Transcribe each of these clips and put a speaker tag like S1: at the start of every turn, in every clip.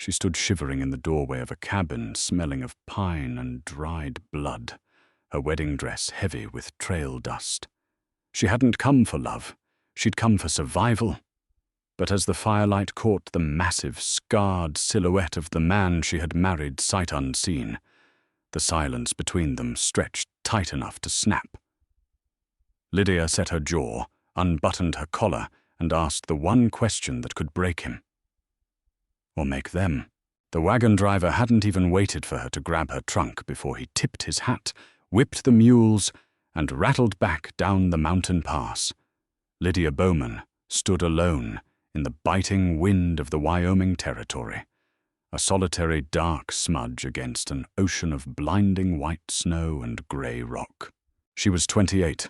S1: She stood shivering in the doorway of a cabin, smelling of pine and dried blood, her wedding dress heavy with trail dust. She hadn't come for love. She'd come for survival. But as the firelight caught the massive, scarred silhouette of the man she had married sight unseen, the silence between them stretched tight enough to snap. Lydia set her jaw, unbuttoned her collar, and asked the one question that could break him. Or make them. The wagon driver hadn't even waited for her to grab her trunk before he tipped his hat, whipped the mules, and rattled back down the mountain pass. Lydia Bowman stood alone in the biting wind of the Wyoming Territory, a solitary dark smudge against an ocean of blinding white snow and grey rock. She was 28,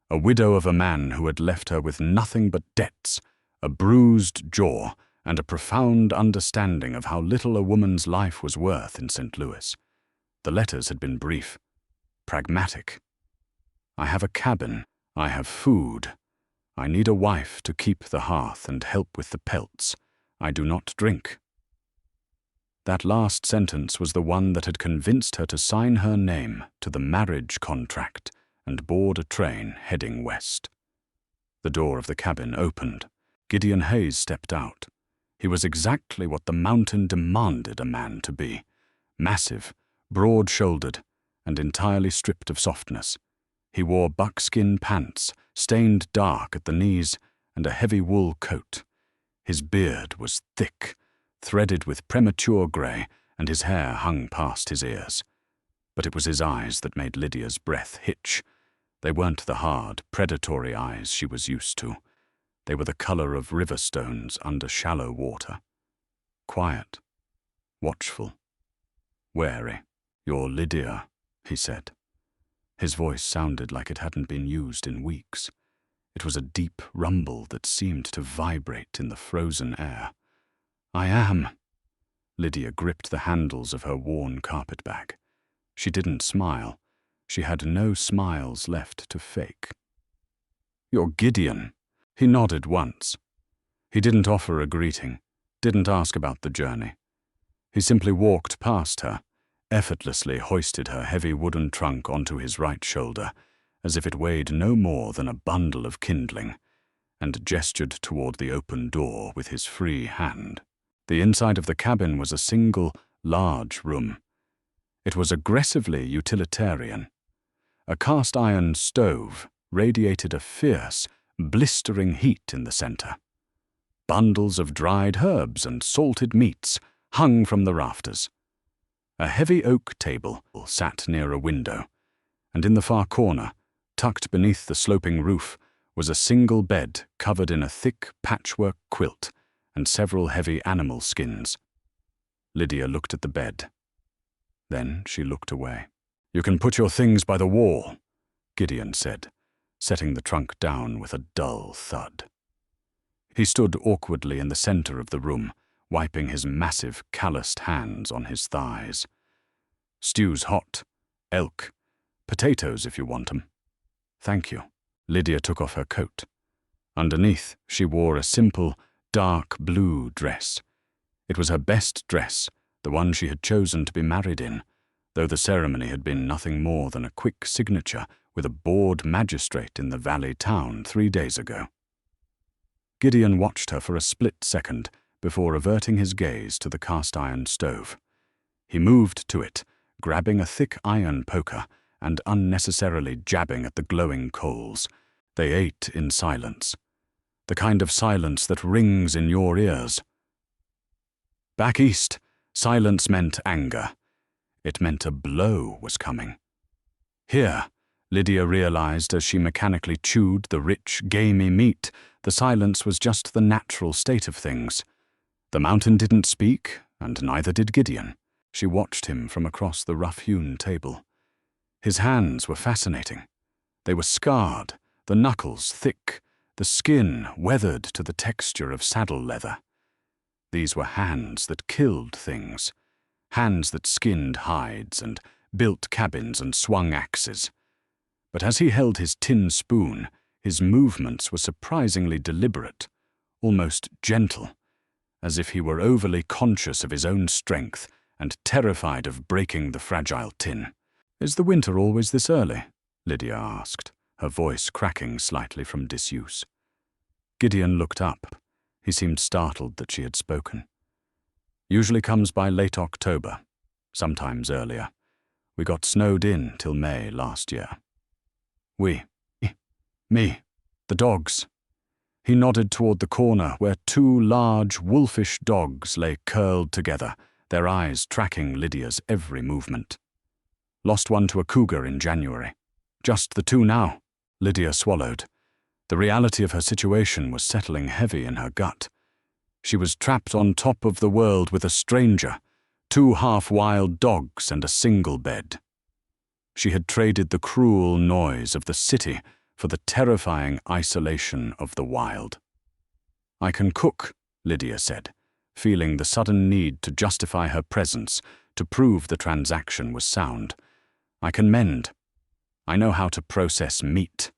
S1: a widow of a man who had left her with nothing but debts, a bruised jaw, and a profound understanding of how little a woman's life was worth in St. Louis. The letters had been brief, pragmatic. I have a cabin, I have food. I need a wife to keep the hearth and help with the pelts. I do not drink. That last sentence was the one that had convinced her to sign her name to the marriage contract and board a train heading west. The door of the cabin opened. Gideon Hayes stepped out. He was exactly what the mountain demanded a man to be: massive, broad-shouldered, and entirely stripped of softness. He wore buckskin pants, stained dark at the knees, and a heavy wool coat. His beard was thick, threaded with premature grey, and his hair hung past his ears. But it was his eyes that made Lydia's breath hitch. They weren't the hard, predatory eyes she was used to. They were the colour of river stones under shallow water. Quiet, watchful, wary. "You're Lydia," he said. His voice sounded like it hadn't been used in weeks. It was a deep rumble that seemed to vibrate in the frozen air. "I am." Lydia gripped the handles of her worn carpetbag. She didn't smile. She had no smiles left to fake. "You're Gideon." He nodded once. He didn't offer a greeting, didn't ask about the journey. He simply walked past her, effortlessly hoisted her heavy wooden trunk onto his right shoulder, as if it weighed no more than a bundle of kindling, and gestured toward the open door with his free hand. The inside of the cabin was a single, large room. It was aggressively utilitarian. A cast-iron stove radiated a fierce, blistering heat in the center. Bundles of dried herbs and salted meats hung from the rafters. A heavy oak table sat near a window, and in the far corner, tucked beneath the sloping roof, was a single bed covered in a thick patchwork quilt and several heavy animal skins. Lydia looked at the bed. Then she looked away. "You can put your things by the wall," Gideon said, setting the trunk down with a dull thud. He stood awkwardly in the center of the room, wiping his massive, calloused hands on his thighs. "Stew's hot. Elk. Potatoes if you want 'em." "Thank you." Lydia took off her coat. Underneath, she wore a simple, dark blue dress. It was her best dress, the one she had chosen to be married in, though the ceremony had been nothing more than a quick signature with a bored magistrate in the valley town 3 days ago. Gideon watched her for a split second before averting his gaze to the cast-iron stove. He moved to it, grabbing a thick iron poker and unnecessarily jabbing at the glowing coals. They ate in silence, the kind of silence that rings in your ears. Back east, silence meant anger. It meant a blow was coming. Here, Lydia realized as she mechanically chewed the rich, gamey meat, the silence was just the natural state of things. The mountain didn't speak, and neither did Gideon. She watched him from across the rough-hewn table. His hands were fascinating. They were scarred, the knuckles thick, the skin weathered to the texture of saddle leather. These were hands that killed things, hands that skinned hides and built cabins and swung axes. But as he held his tin spoon, his movements were surprisingly deliberate, almost gentle, as if he were overly conscious of his own strength and terrified of breaking the fragile tin. "Is the winter always this early?" Lydia asked, her voice cracking slightly from disuse. Gideon looked up. He seemed startled that she had spoken. "Usually comes by late October, sometimes earlier. We got snowed in till May last year." "We? Me? The dogs?" He nodded toward the corner where two large, wolfish dogs lay curled together, their eyes tracking Lydia's every movement. "Lost one to a cougar in January. Just the two now." Lydia swallowed. The reality of her situation was settling heavy in her gut. She was trapped on top of the world with a stranger, two half-wild dogs and a single bed. She had traded the cruel noise of the city for the terrifying isolation of the wild. "I can cook," Lydia said, feeling the sudden need to justify her presence, to prove the transaction was sound. "I can mend. I know how to process meat.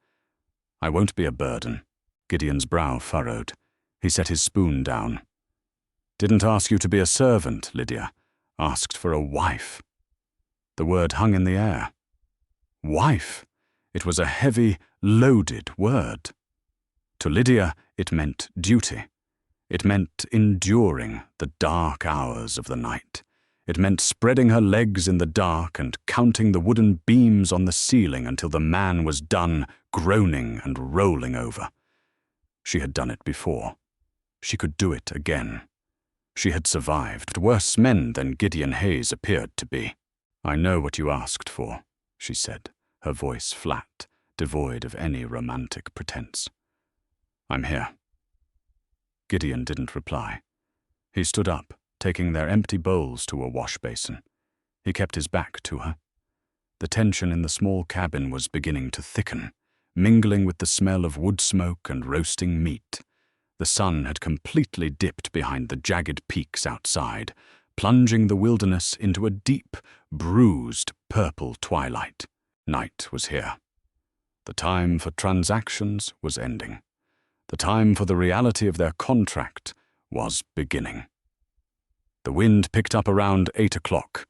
S1: I won't be a burden." Gideon's brow furrowed. He set his spoon down. "Didn't ask you to be a servant, Lydia. Asked for a wife." The word hung in the air. Wife. It was a heavy, loaded word. To Lydia, it meant duty. It meant enduring the dark hours of the night. It meant spreading her legs in the dark and counting the wooden beams on the ceiling until the man was done groaning and rolling over. She had done it before. She could do it again. She had survived worse men than Gideon Hayes appeared to be. "I know what you asked for," she said, her voice flat, devoid of any romantic pretense. "I'm here." Gideon didn't reply. He stood up, taking their empty bowls to a wash basin. He kept his back to her. The tension in the small cabin was beginning to thicken, mingling with the smell of wood smoke and roasting meat. The sun had completely dipped behind the jagged peaks outside, plunging the wilderness into a deep, bruised, purple twilight. Night was here. The time for transactions was ending. The time for the reality of their contract was beginning. The wind picked up around 8 o'clock.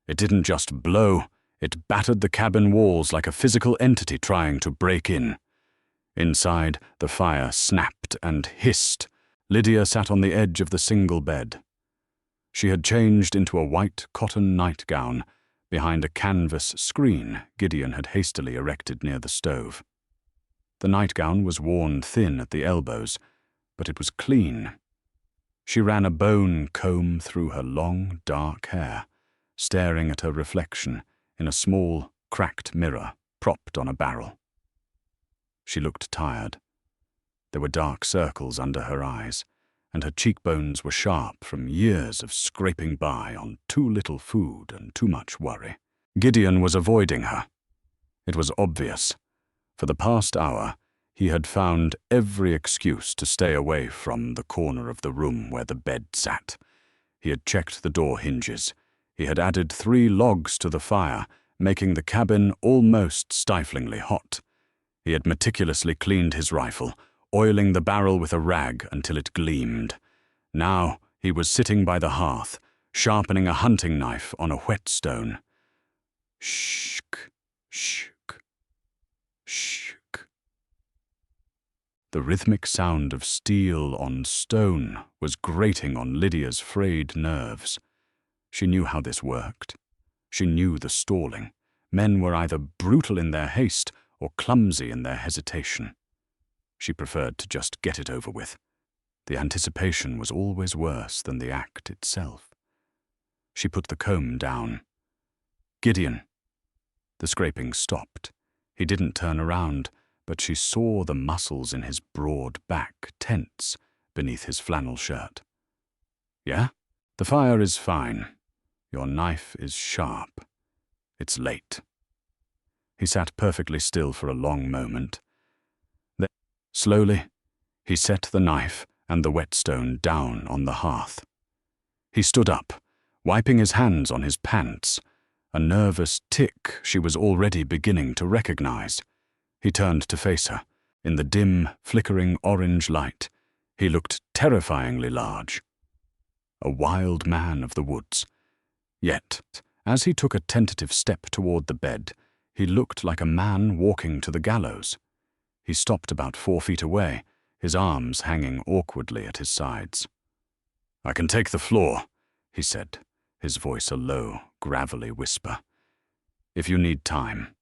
S1: It didn't just blow, it battered the cabin walls like a physical entity trying to break in. Inside, the fire snapped and hissed. Lydia sat on the edge of the single bed. She had changed into a white cotton nightgown behind a canvas screen Gideon had hastily erected near the stove. The nightgown was worn thin at the elbows, but it was clean. She ran a bone comb through her long, dark hair, staring at her reflection in a small, cracked mirror propped on a barrel. She looked tired. There were dark circles under her eyes, and her cheekbones were sharp from years of scraping by on too little food and too much worry. Gideon was avoiding her. It was obvious. For the past hour, he had found every excuse to stay away from the corner of the room where the bed sat. He had checked the door hinges. He had added 3 logs to the fire, making the cabin almost stiflingly hot. He had meticulously cleaned his rifle, oiling the barrel with a rag until it gleamed. Now he was sitting by the hearth, sharpening a hunting knife on a whetstone. Shk, shk, shk. The rhythmic sound of steel on stone was grating on Lydia's frayed nerves. She knew how this worked. She knew the stalling. Men were either brutal in their haste or clumsy in their hesitation. She preferred to just get it over with. The anticipation was always worse than the act itself. She put the comb down. "Gideon." The scraping stopped. He didn't turn around, but she saw the muscles in his broad back tense beneath his flannel shirt. "Yeah? The fire is fine. Your knife is sharp. It's late." He sat perfectly still for a long moment. Then, slowly, he set the knife and the whetstone down on the hearth. He stood up, wiping his hands on his pants, a nervous tic she was already beginning to recognize. He turned to face her. In the dim, flickering orange light, he looked terrifyingly large. a wild man of the woods. Yet, as he took a tentative step toward the bed, he looked like a man walking to the gallows. He stopped about 4 feet away, his arms hanging awkwardly at his sides. "I can take the floor," he said, his voice a low, gravelly whisper. "If you need time.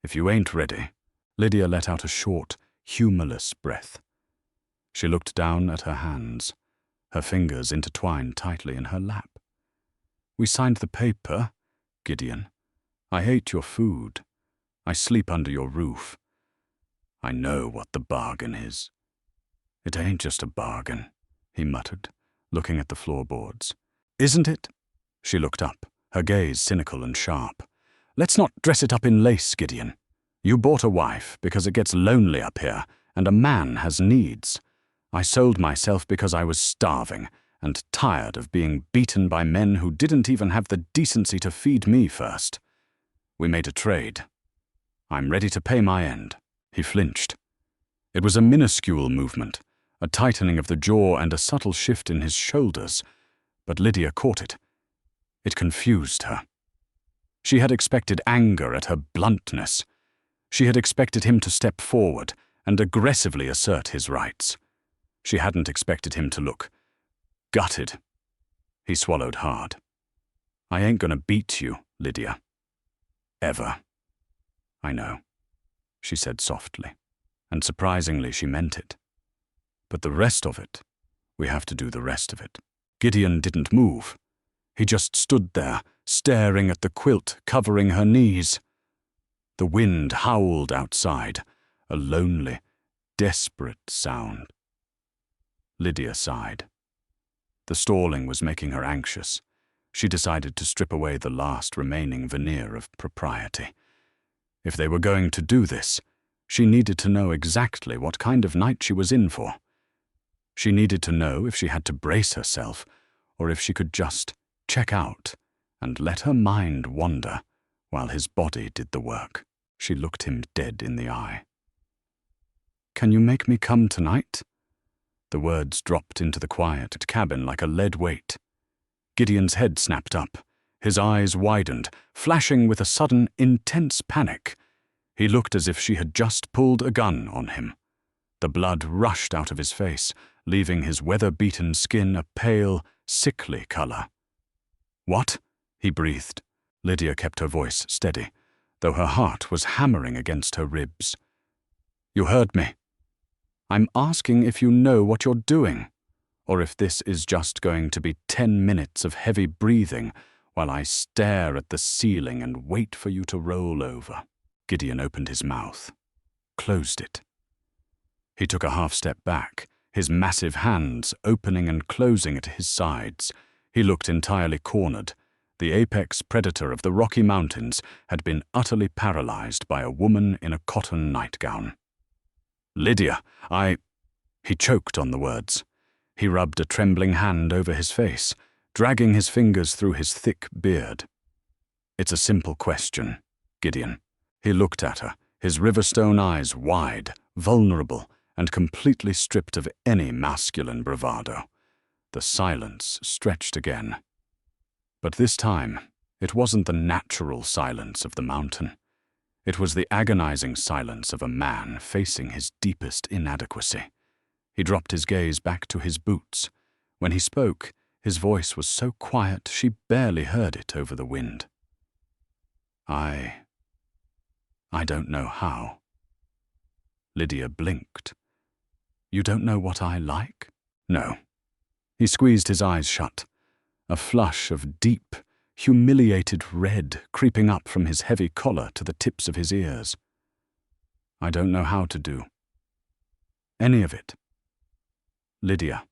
S1: If you ain't ready." Lydia let out a short, humorless breath. She looked down at her hands, her fingers intertwined tightly in her lap. "We signed the paper, Gideon. I ate your food. I sleep under your roof. I know what the bargain is." "It ain't just a bargain," he muttered, looking at the floorboards. "Isn't it?" She looked up, her gaze cynical and sharp. "Let's not dress it up in lace, Gideon. You bought a wife because it gets lonely up here, and a man has needs. I sold myself because I was starving and tired of being beaten by men who didn't even have the decency to feed me first. We made a trade. I'm ready to pay my end." He flinched. It was a minuscule movement, a tightening of the jaw and a subtle shift in his shoulders, but Lydia caught it. It confused her. She had expected anger at her bluntness. She had expected him to step forward and aggressively assert his rights. She hadn't expected him to look gutted. He swallowed hard. "I ain't gonna beat you, Lydia. Ever." "I know," she said softly, and surprisingly she meant it. "But the rest of it, we have to do the rest of it." Gideon didn't move. He just stood there, staring at the quilt covering her knees. The wind howled outside, a lonely, desperate sound. Lydia sighed. The stalling was making her anxious. She decided to strip away the last remaining veneer of propriety. If they were going to do this, she needed to know exactly what kind of night she was in for. She needed to know if she had to brace herself, or if she could just check out and let her mind wander while his body did the work. She looked him dead in the eye. "Can you make me come tonight?" The words dropped into the quiet cabin like a lead weight. Gideon's head snapped up, his eyes widened, flashing with a sudden, intense panic. He looked as if she had just pulled a gun on him. The blood rushed out of his face, leaving his weather-beaten skin a pale, sickly color. "What?" he breathed. Lydia kept her voice steady, though her heart was hammering against her ribs. "You heard me. I'm asking if you know what you're doing, or if this is just going to be 10 minutes of heavy breathing while I stare at the ceiling and wait for you to roll over." Gideon opened his mouth, closed it. He took a half-step back, his massive hands opening and closing at his sides. He looked entirely cornered. The apex predator of the Rocky Mountains had been utterly paralyzed by a woman in a cotton nightgown. "Lydia, He choked on the words. He rubbed a trembling hand over his face, dragging his fingers through his thick beard. "It's a simple question, Gideon." He looked at her, his Riverstone eyes wide, vulnerable, and completely stripped of any masculine bravado. The silence stretched again. But this time, it wasn't the natural silence of the mountain. It was the agonizing silence of a man facing his deepest inadequacy. He dropped his gaze back to his boots. When he spoke, his voice was so quiet she barely heard it over the wind. I don't know how." Lydia blinked. "You don't know what I like?" "No." He squeezed his eyes shut, a flush of deep, humiliated red creeping up from his heavy collar to the tips of his ears. "I don't know how to do any of it. Lydia,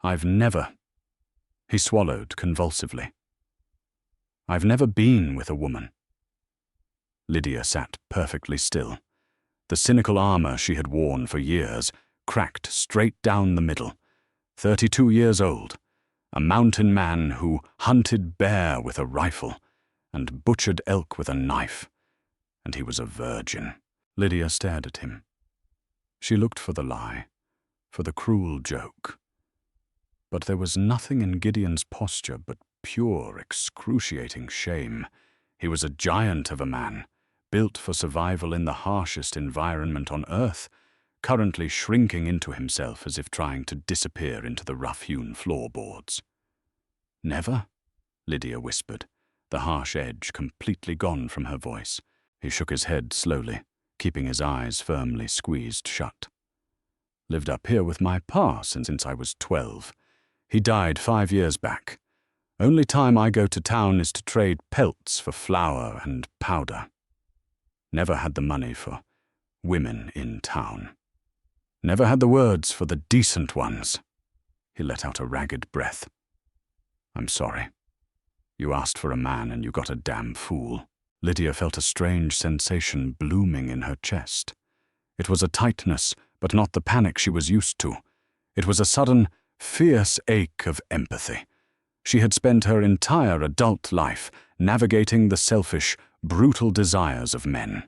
S1: I've never—" He swallowed convulsively. "I've never been with a woman." Lydia sat perfectly still. The cynical armor she had worn for years cracked straight down the middle. 32 years old, a mountain man who hunted bear with a rifle and butchered elk with a knife. And he was a virgin. Lydia stared at him. She looked for the lie, for the cruel joke. But there was nothing in Gideon's posture but pure, excruciating shame. He was a giant of a man, built for survival in the harshest environment on Earth, currently shrinking into himself as if trying to disappear into the rough-hewn floorboards. "Never?" Lydia whispered, the harsh edge completely gone from her voice. He shook his head slowly, keeping his eyes firmly squeezed shut. "Lived up here with my pa since I was 12. He died 5 years back. Only time I go to town is to trade pelts for flour and powder. Never had the money for women in town. Never had the words for the decent ones." He let out a ragged breath. "I'm sorry. You asked for a man and you got a damn fool." Lydia felt a strange sensation blooming in her chest. It was a tightness, but not the panic she was used to. It was a sudden, fierce ache of empathy. She had spent her entire adult life navigating the selfish, brutal desires of men.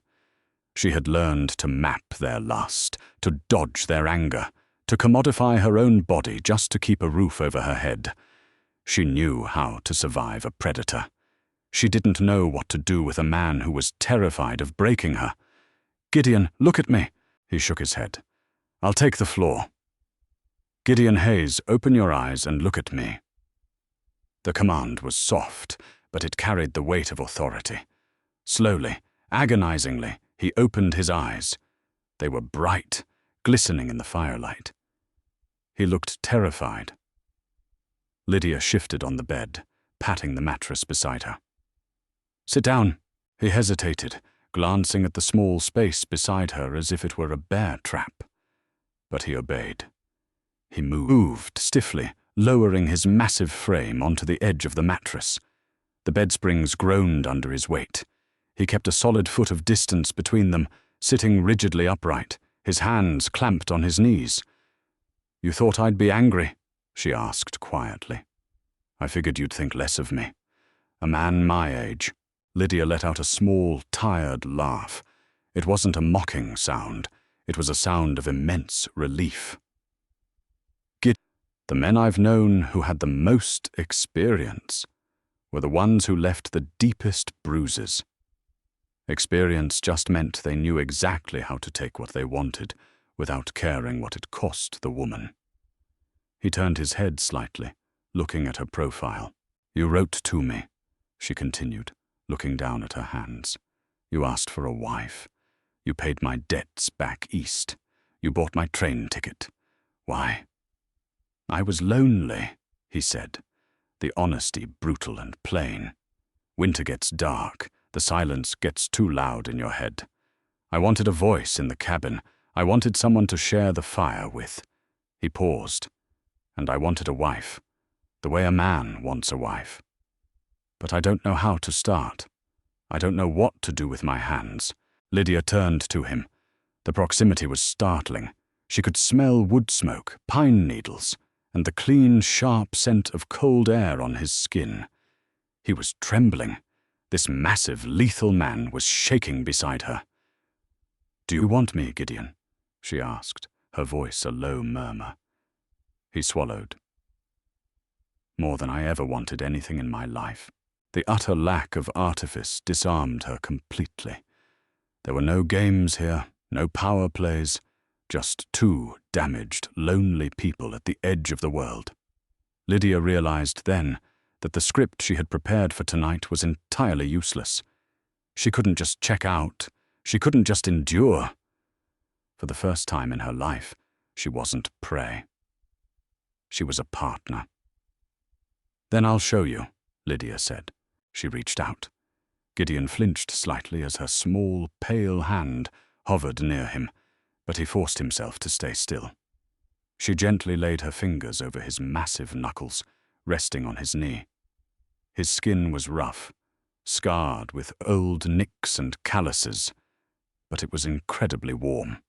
S1: She had learned to map their lust, to dodge their anger, to commodify her own body just to keep a roof over her head. She knew how to survive a predator. She didn't know what to do with a man who was terrified of breaking her. "Gideon, look at me." He shook his head. "I'll take the floor. Gideon Hayes, open your eyes and look at me." The command was soft, but it carried the weight of authority. Slowly, agonizingly, he opened his eyes. They were bright, glistening in the firelight. He looked terrified. Lydia shifted on the bed, patting the mattress beside her. "Sit down." He hesitated, glancing at the small space beside her as if it were a bear trap. But he obeyed. He moved stiffly, lowering his massive frame onto the edge of the mattress. The bedsprings groaned under his weight. He kept a solid foot of distance between them, sitting rigidly upright, his hands clamped on his knees. "You thought I'd be angry?" she asked quietly. "I figured you'd think less of me. A man my age." Lydia let out a small, tired laugh. It wasn't a mocking sound. It was a sound of immense relief. "The men I've known who had the most experience were the ones who left the deepest bruises. Experience just meant they knew exactly how to take what they wanted without caring what it cost the woman." He turned his head slightly, looking at her profile. "You wrote to me," she continued, looking down at her hands. "You asked for a wife. You paid my debts back east. You bought my train ticket. Why?" "I was lonely," he said, the honesty brutal and plain. "Winter gets dark. The silence gets too loud in your head. I wanted a voice in the cabin. I wanted someone to share the fire with." He paused. "And I wanted a wife, the way a man wants a wife. But I don't know how to start. I don't know what to do with my hands." Lydia turned to him. The proximity was startling. She could smell wood smoke, pine needles, and the clean, sharp scent of cold air on his skin. He was trembling. This massive, lethal man was shaking beside her. "Do you want me, Gideon?" she asked, her voice a low murmur. He swallowed. "More than I ever wanted anything in my life." The utter lack of artifice disarmed her completely. There were no games here, no power plays, just two damaged, lonely people at the edge of the world. Lydia realized then that the script she had prepared for tonight was entirely useless. She couldn't just check out. She couldn't just endure. For the first time in her life, she wasn't prey. She was a partner. "Then I'll show you," Lydia said. She reached out. Gideon flinched slightly as her small, pale hand hovered near him, but he forced himself to stay still. She gently laid her fingers over his massive knuckles, resting on his knee. His skin was rough, scarred with old nicks and calluses, but it was incredibly warm.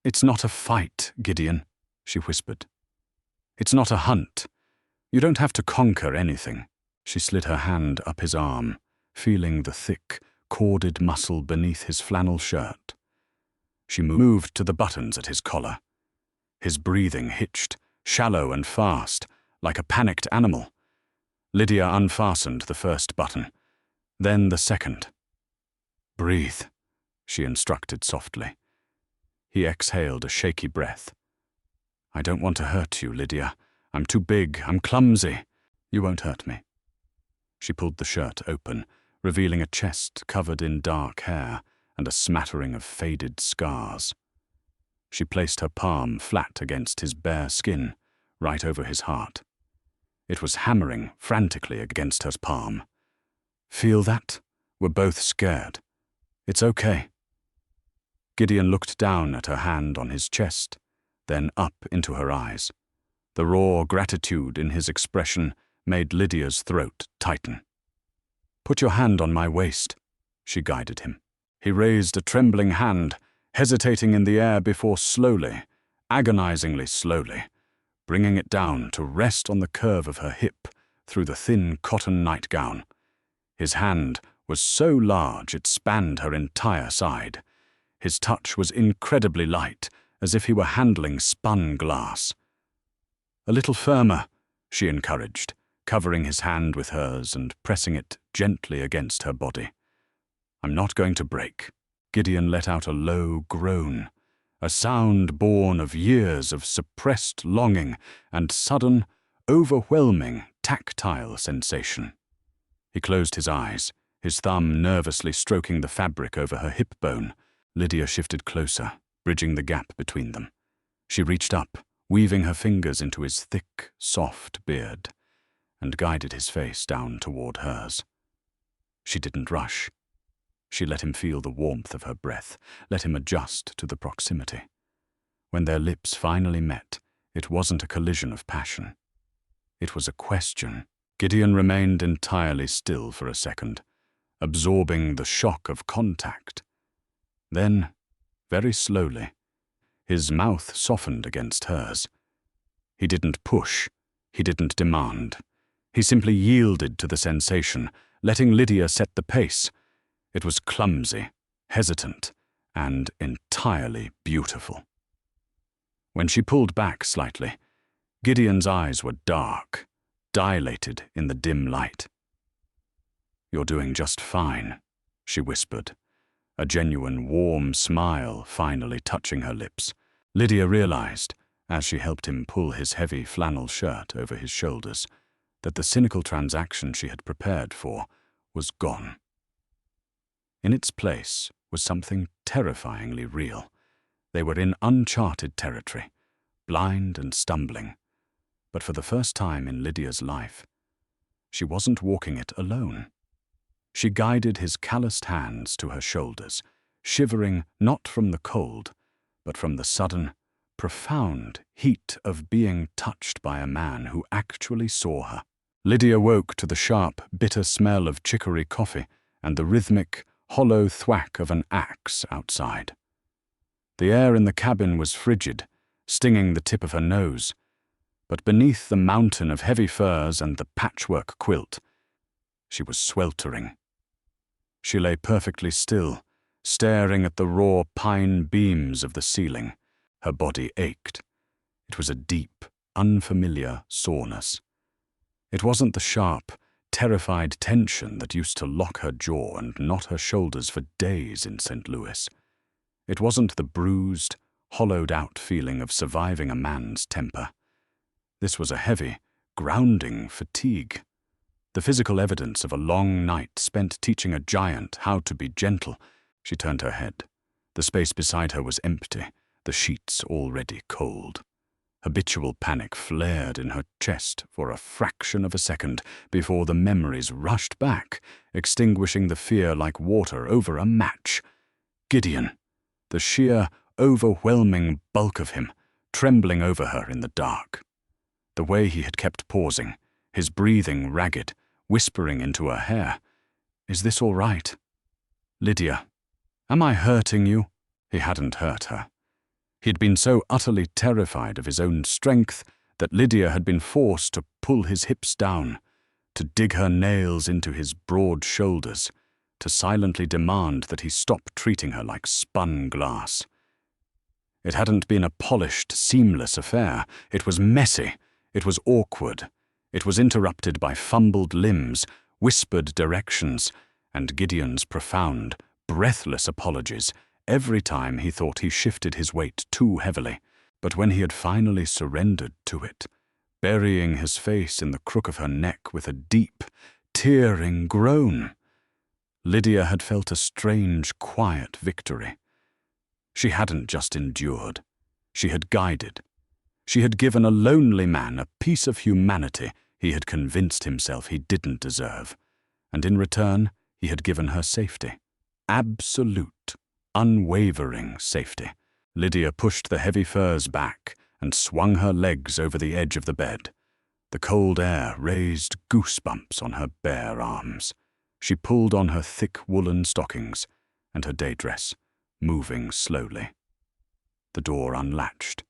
S1: "It's not a fight, Gideon," she whispered. "It's not a hunt. You don't have to conquer anything." She slid her hand up his arm, feeling the thick, corded muscle beneath his flannel shirt. She moved to the buttons at his collar. His breathing hitched, shallow and fast, like a panicked animal. Lydia unfastened the first button, then the second. "Breathe," she instructed softly. He exhaled a shaky breath. "I don't want to hurt you, Lydia. I'm too big, I'm clumsy." "You won't hurt me." She pulled the shirt open, revealing a chest covered in dark hair and a smattering of faded scars. She placed her palm flat against his bare skin, right over his heart. It was hammering frantically against her palm. "Feel that? We're both scared. It's okay." Gideon looked down at her hand on his chest, then up into her eyes. The raw gratitude in his expression made Lydia's throat tighten. "Put your hand on my waist," she guided him. He raised a trembling hand, hesitating in the air before slowly, agonizingly slowly, bringing it down to rest on the curve of her hip through the thin cotton nightgown. His hand was so large it spanned her entire side. His touch was incredibly light, as if he were handling spun glass. "A little firmer," she encouraged, covering his hand with hers and pressing it gently against her body. "I'm not going to break." Gideon let out a low groan, a sound born of years of suppressed longing and sudden, overwhelming, tactile sensation. He closed his eyes, his thumb nervously stroking the fabric over her hip bone. Lydia shifted closer, bridging the gap between them. She reached up, weaving her fingers into his thick, soft beard, and guided his face down toward hers. She didn't rush. She let him feel the warmth of her breath, let him adjust to the proximity. When their lips finally met, it wasn't a collision of passion. It was a question. Gideon remained entirely still for a second, absorbing the shock of contact. Then, very slowly, his mouth softened against hers. He didn't push, he didn't demand. He simply yielded to the sensation, letting Lydia set the pace. It was clumsy, hesitant, and entirely beautiful. When she pulled back slightly, Gideon's eyes were dark, dilated in the dim light. "You're doing just fine," she whispered, a genuine warm smile finally touching her lips. Lydia realized, as she helped him pull his heavy flannel shirt over his shoulders, that the cynical transaction she had prepared for was gone. In its place was something terrifyingly real. They were in uncharted territory, blind and stumbling. But for the first time in Lydia's life, she wasn't walking it alone. She guided his calloused hands to her shoulders, shivering not from the cold, but from the sudden, profound heat of being touched by a man who actually saw her. Lydia woke to the sharp, bitter smell of chicory coffee and the rhythmic, hollow thwack of an axe outside. The air in the cabin was frigid, stinging the tip of her nose, but beneath the mountain of heavy furs and the patchwork quilt, she was sweltering. She lay perfectly still, staring at the raw pine beams of the ceiling. Her body ached. It was a deep, unfamiliar soreness. It wasn't the sharp, terrified tension that used to lock her jaw and knot her shoulders for days in St. Louis. It wasn't the bruised, hollowed-out feeling of surviving a man's temper. This was a heavy, grounding fatigue. The physical evidence of a long night spent teaching a giant how to be gentle. She turned her head. The space beside her was empty, the sheets already cold. Habitual panic flared in her chest for a fraction of a second before the memories rushed back, extinguishing the fear like water over a match. Gideon, the sheer, overwhelming bulk of him, trembling over her in the dark. The way he had kept pausing, his breathing ragged, whispering into her hair. "Is this all right? Lydia, am I hurting you?" He hadn't hurt her. He'd been so utterly terrified of his own strength that Lydia had been forced to pull his hips down, to dig her nails into his broad shoulders, to silently demand that he stop treating her like spun glass. It hadn't been a polished, seamless affair. It was messy. It was awkward. It was interrupted by fumbled limbs, whispered directions, and Gideon's profound, breathless apologies every time he thought he shifted his weight too heavily. But when he had finally surrendered to it, burying his face in the crook of her neck with a deep, tearing groan, Lydia had felt a strange, quiet victory. She hadn't just endured. She had guided. She had given a lonely man a piece of humanity he had convinced himself he didn't deserve, and in return he had given her safety. Absolute, unwavering safety. Lydia pushed the heavy furs back and swung her legs over the edge of the bed. The cold air raised goosebumps on her bare arms. She pulled on her thick woolen stockings and her day dress, moving slowly. The door unlatched.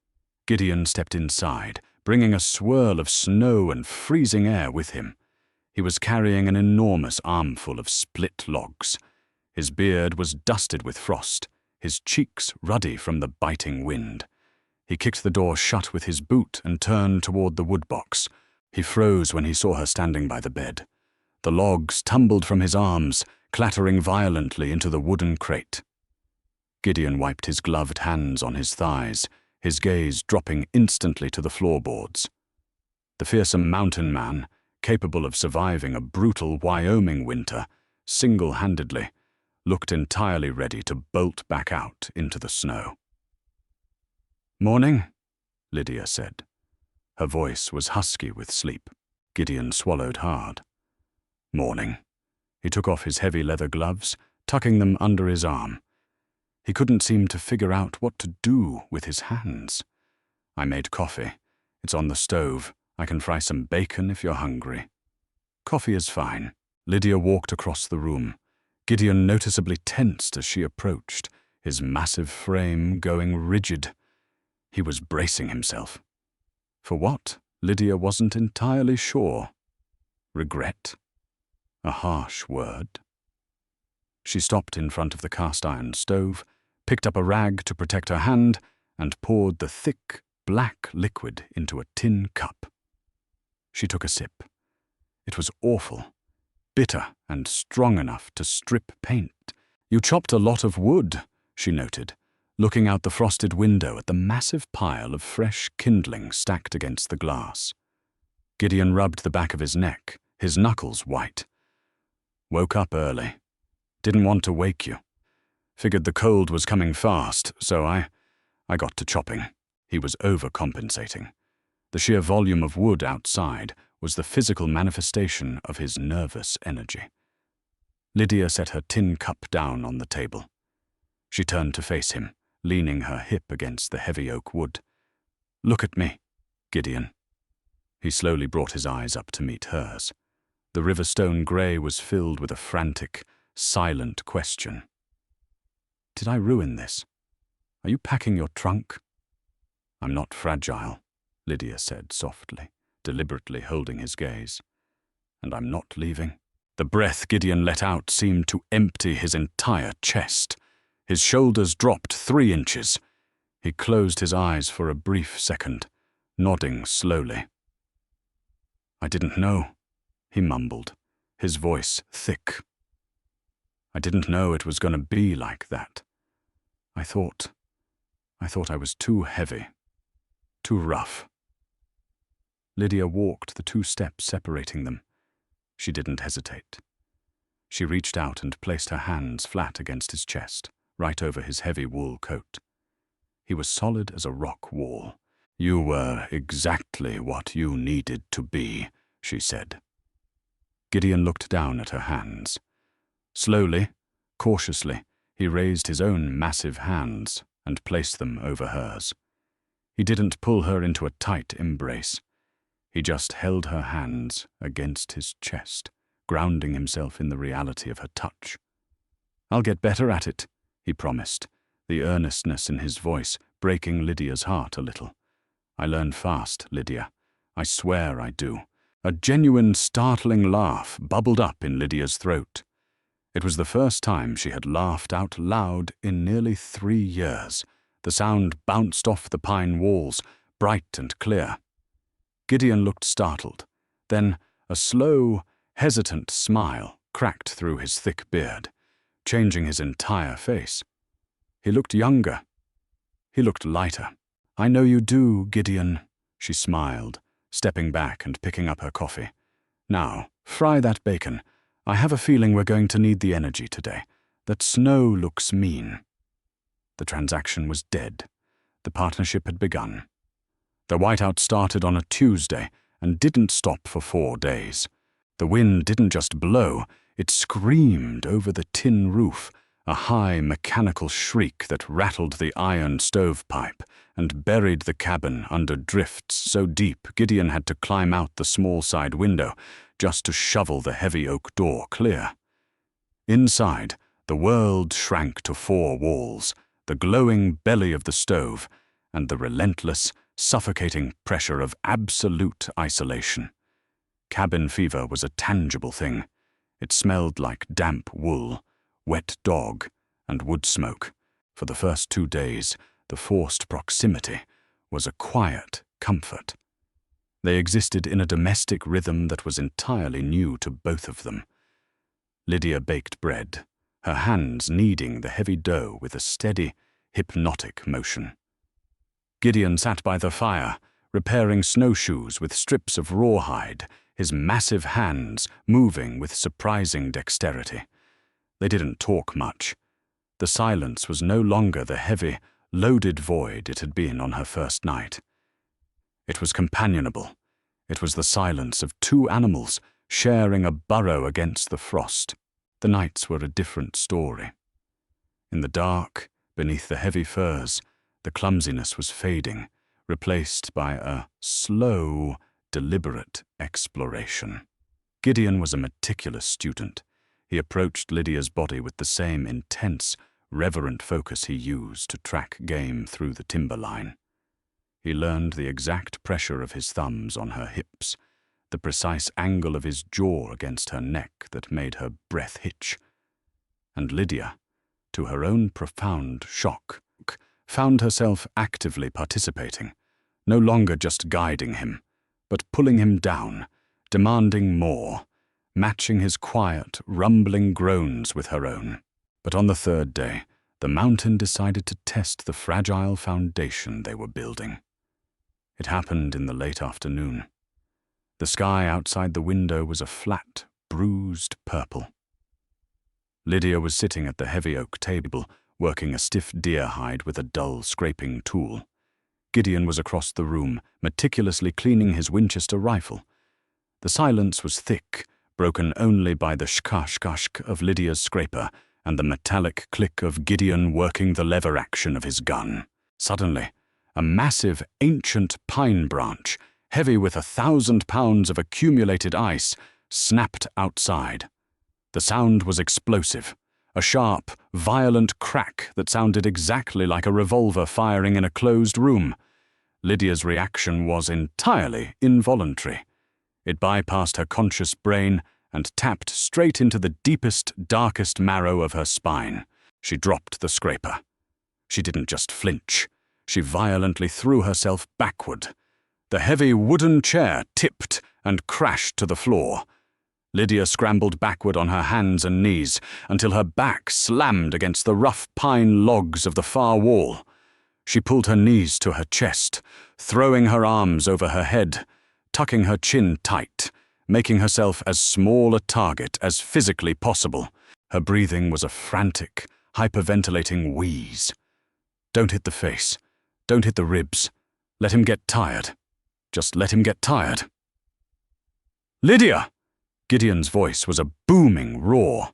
S1: Gideon stepped inside, bringing a swirl of snow and freezing air with him. He was carrying an enormous armful of split logs. His beard was dusted with frost, his cheeks ruddy from the biting wind. He kicked the door shut with his boot and turned toward the woodbox. He froze when he saw her standing by the bed. The logs tumbled from his arms, clattering violently into the wooden crate. Gideon wiped his gloved hands on his thighs, his gaze dropping instantly to the floorboards. The fearsome mountain man, capable of surviving a brutal Wyoming winter, single-handedly, looked entirely ready to bolt back out into the snow. "Morning," Lydia said. Her voice was husky with sleep. Gideon swallowed hard. "Morning." He took off his heavy leather gloves, tucking them under his arm. He couldn't seem to figure out what to do with his hands. "I made coffee. It's on the stove. I can fry some bacon if you're hungry." "Coffee is fine." Lydia walked across the room. Gideon noticeably tensed as she approached, his massive frame going rigid. He was bracing himself. For what? Lydia wasn't entirely sure. Regret? A harsh word. She stopped in front of the cast-iron stove, picked up a rag to protect her hand, and poured the thick, black liquid into a tin cup. She took a sip. It was awful, bitter and strong enough to strip paint. "You chopped a lot of wood," she noted, looking out the frosted window at the massive pile of fresh kindling stacked against the glass. Gideon rubbed the back of his neck, his knuckles white. "Woke up early. Didn't want to wake you. Figured the cold was coming fast, so I got to chopping." He was overcompensating. The sheer volume of wood outside was the physical manifestation of his nervous energy. Lydia set her tin cup down on the table. She turned to face him, leaning her hip against the heavy oak wood. "Look at me, Gideon." He slowly brought his eyes up to meet hers. The riverstone grey was filled with a frantic, silent question. "Did I ruin this? Are you packing your trunk?" "I'm not fragile," Lydia said softly, deliberately holding his gaze. "And I'm not leaving." The breath Gideon let out seemed to empty his entire chest. His shoulders dropped 3 inches. He closed his eyes for a brief second, nodding slowly. "I didn't know," he mumbled, his voice thick. "I didn't know it was going to be like that. I thought I was too heavy, too rough." Lydia walked the 2 steps separating them. She didn't hesitate. She reached out and placed her hands flat against his chest, right over his heavy wool coat. He was solid as a rock wall. "You were exactly what you needed to be," she said. Gideon looked down at her hands. Slowly, cautiously, he raised his own massive hands and placed them over hers. He didn't pull her into a tight embrace. He just held her hands against his chest, grounding himself in the reality of her touch. "I'll get better at it," he promised, the earnestness in his voice breaking Lydia's heart a little. "I learn fast, Lydia. I swear I do." A genuine, startling laugh bubbled up in Lydia's throat. It was the first time she had laughed out loud in nearly 3 years, The sound bounced off the pine walls, bright and clear. Gideon looked startled. Then a slow, hesitant smile cracked through his thick beard, changing his entire face. He looked younger. He looked lighter. "I know you do, Gideon," she smiled, stepping back and picking up her coffee. "Now, fry that bacon. I have a feeling we're going to need the energy today. That snow looks mean." The transaction was dead. The partnership had begun. The whiteout started on a Tuesday and didn't stop for 4 days. The wind didn't just blow, it screamed over the tin roof, a high mechanical shriek that rattled the iron stovepipe and buried the cabin under drifts so deep Gideon had to climb out the small side window just to shovel the heavy oak door clear. Inside, the world shrank to 4 walls, the glowing belly of the stove, and the relentless, suffocating pressure of absolute isolation. Cabin fever was a tangible thing. It smelled like damp wool, wet dog, and wood smoke. For the first 2 days, the forced proximity was a quiet comfort. They existed in a domestic rhythm that was entirely new to both of them. Lydia baked bread, her hands kneading the heavy dough with a steady, hypnotic motion. Gideon sat by the fire, repairing snowshoes with strips of rawhide, his massive hands moving with surprising dexterity. They didn't talk much. The silence was no longer the heavy, loaded void it had been on her first night. It was companionable. It was the silence of 2 animals sharing a burrow against the frost. The nights were a different story. In the dark, beneath the heavy furs, the clumsiness was fading, replaced by a slow, deliberate exploration. Gideon was a meticulous student. He approached Lydia's body with the same intense, reverent focus he used to track game through the timberline. He learned the exact pressure of his thumbs on her hips, the precise angle of his jaw against her neck that made her breath hitch. And Lydia, to her own profound shock, found herself actively participating, no longer just guiding him, but pulling him down, demanding more, matching his quiet, rumbling groans with her own. But on the 3rd day, the mountain decided to test the fragile foundation they were building. It happened in the late afternoon. The sky outside the window was a flat, bruised purple. Lydia was sitting at the heavy oak table, working a stiff deer hide with a dull scraping tool. Gideon was across the room, meticulously cleaning his Winchester rifle. The silence was thick, broken only by the shka-shka-shk of Lydia's scraper and the metallic click of Gideon working the lever action of his gun. Suddenly, a massive, ancient pine branch, heavy with 1,000 pounds of accumulated ice, snapped outside. The sound was explosive, a sharp, violent crack that sounded exactly like a revolver firing in a closed room. Lydia's reaction was entirely involuntary. It bypassed her conscious brain and tapped straight into the deepest, darkest marrow of her spine. She dropped the scraper. She didn't just flinch. She violently threw herself backward. The heavy wooden chair tipped and crashed to the floor. Lydia scrambled backward on her hands and knees until her back slammed against the rough pine logs of the far wall. She pulled her knees to her chest, throwing her arms over her head, tucking her chin tight, making herself as small a target as physically possible. Her breathing was a frantic, hyperventilating wheeze. Don't hit the face. Don't hit the ribs. Let him get tired. Just let him get tired. "Lydia!" Gideon's voice was a booming roar.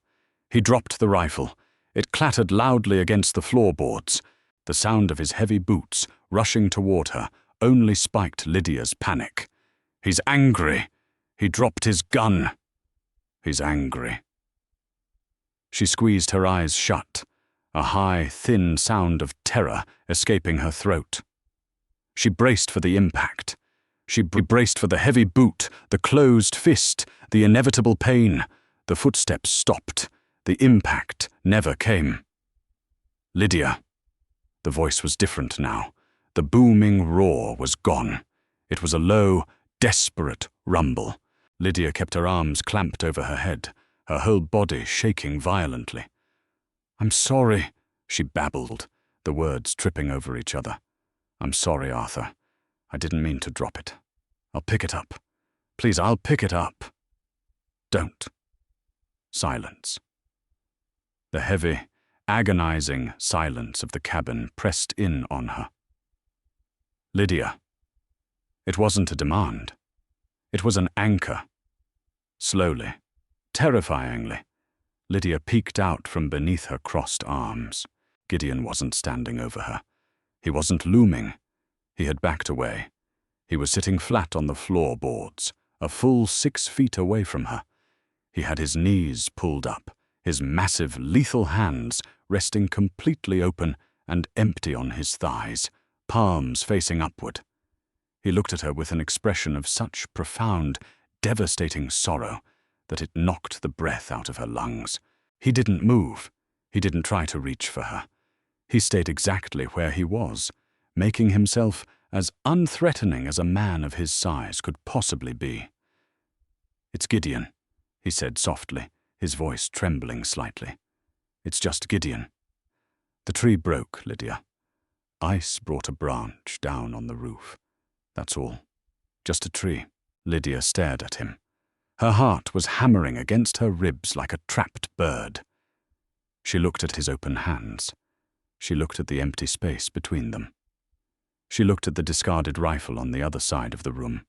S1: He dropped the rifle. It clattered loudly against the floorboards. The sound of his heavy boots rushing toward her only spiked Lydia's panic. "He's angry. He dropped his gun. He's angry." She squeezed her eyes shut, a high, thin sound of terror escaping her throat. She braced for the impact. She braced for the heavy boot, the closed fist, the inevitable pain. The footsteps stopped. The impact never came. "Lydia." The voice was different now. The booming roar was gone. It was a low, desperate rumble. Lydia kept her arms clamped over her head, her whole body shaking violently. "I'm sorry," she babbled, the words tripping over each other. "I'm sorry, Arthur. I didn't mean to drop it. I'll pick it up. Please, I'll pick it up." "Don't." Silence. The heavy, agonizing silence of the cabin pressed in on her. "Lydia." It wasn't a demand. It was an anchor. Slowly, terrifyingly, Lydia peeked out from beneath her crossed arms. Gideon wasn't standing over her. He wasn't looming. He had backed away. He was sitting flat on the floorboards, a full 6 feet away from her. He had his knees pulled up, his massive, lethal hands resting completely open and empty on his thighs, palms facing upward. He looked at her with an expression of such profound, devastating sorrow that it knocked the breath out of her lungs. He didn't move. He didn't try to reach for her. He stayed exactly where he was, making himself as unthreatening as a man of his size could possibly be. "It's Gideon," he said softly, his voice trembling slightly. "It's just Gideon." The tree broke, Lydia. Ice brought a branch down on the roof. That's all. Just a tree. Lydia stared at him. Her heart was hammering against her ribs like a trapped bird. She looked at his open hands. She looked at the empty space between them. She looked at the discarded rifle on the other side of the room.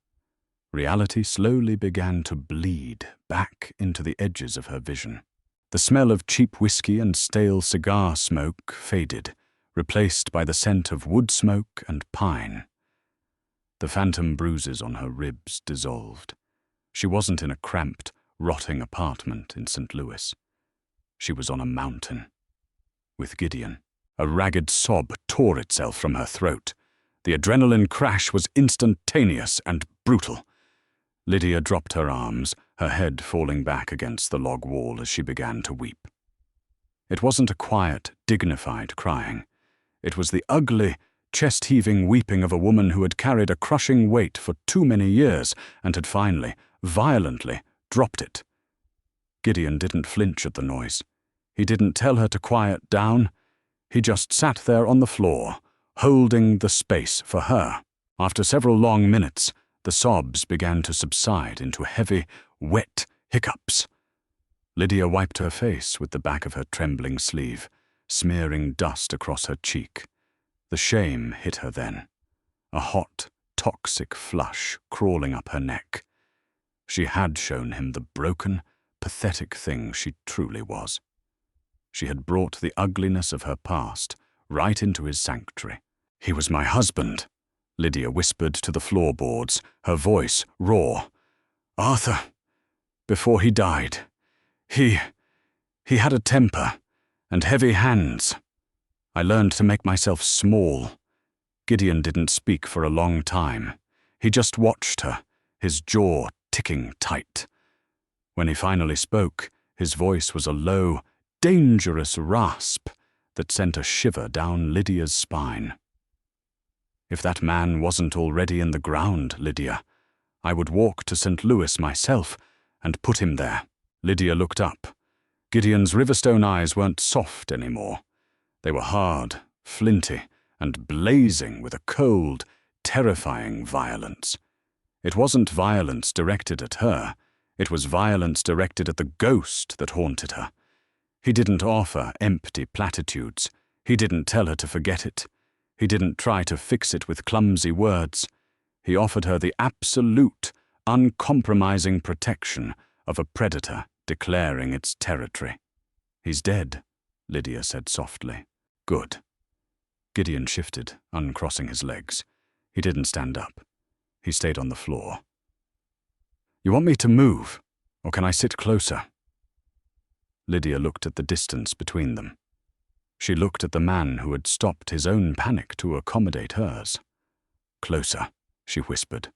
S1: Reality slowly began to bleed back into the edges of her vision. The smell of cheap whiskey and stale cigar smoke faded, replaced by the scent of wood smoke and pine. The phantom bruises on her ribs dissolved. She wasn't in a cramped, rotting apartment in St. Louis. She was on a mountain. With Gideon. A ragged sob tore itself from her throat. The adrenaline crash was instantaneous and brutal. Lydia dropped her arms, her head falling back against the log wall as she began to weep. It wasn't a quiet, dignified crying. It was the ugly, chest-heaving weeping of a woman who had carried a crushing weight for too many years and had finally, violently, dropped it. Gideon didn't flinch at the noise. He didn't tell her to quiet down. He just sat there on the floor, holding the space for her. After several long minutes, the sobs began to subside into heavy, wet hiccups. Lydia wiped her face with the back of her trembling sleeve, smearing dust across her cheek. The shame hit her then, a hot, toxic flush crawling up her neck. She had shown him the broken, pathetic thing she truly was. She had brought the ugliness of her past right into his sanctuary. "He was my husband," Lydia whispered to the floorboards, her voice raw. "Arthur, before he died, he had a temper and heavy hands. I learned to make myself small." Gideon didn't speak for a long time. He just watched her, his jaw ticking tight. When he finally spoke, his voice was a low, dangerous rasp that sent a shiver down Lydia's spine. "If that man wasn't already in the ground, Lydia, I would walk to St. Louis myself and put him there." Lydia looked up. Gideon's Riverstone eyes weren't soft anymore. They were hard, flinty, and blazing with a cold, terrifying violence. It wasn't violence directed at her. It was violence directed at the ghost that haunted her. He didn't offer empty platitudes. He didn't tell her to forget it. He didn't try to fix it with clumsy words. He offered her the absolute, uncompromising protection of a predator declaring its territory. "He's dead," Lydia said softly. "Good." Gideon shifted, uncrossing his legs. He didn't stand up. He stayed on the floor. "You want me to move, or can I sit closer?" Lydia looked at the distance between them. She looked at the man who had stopped his own panic to accommodate hers. "Closer," she whispered.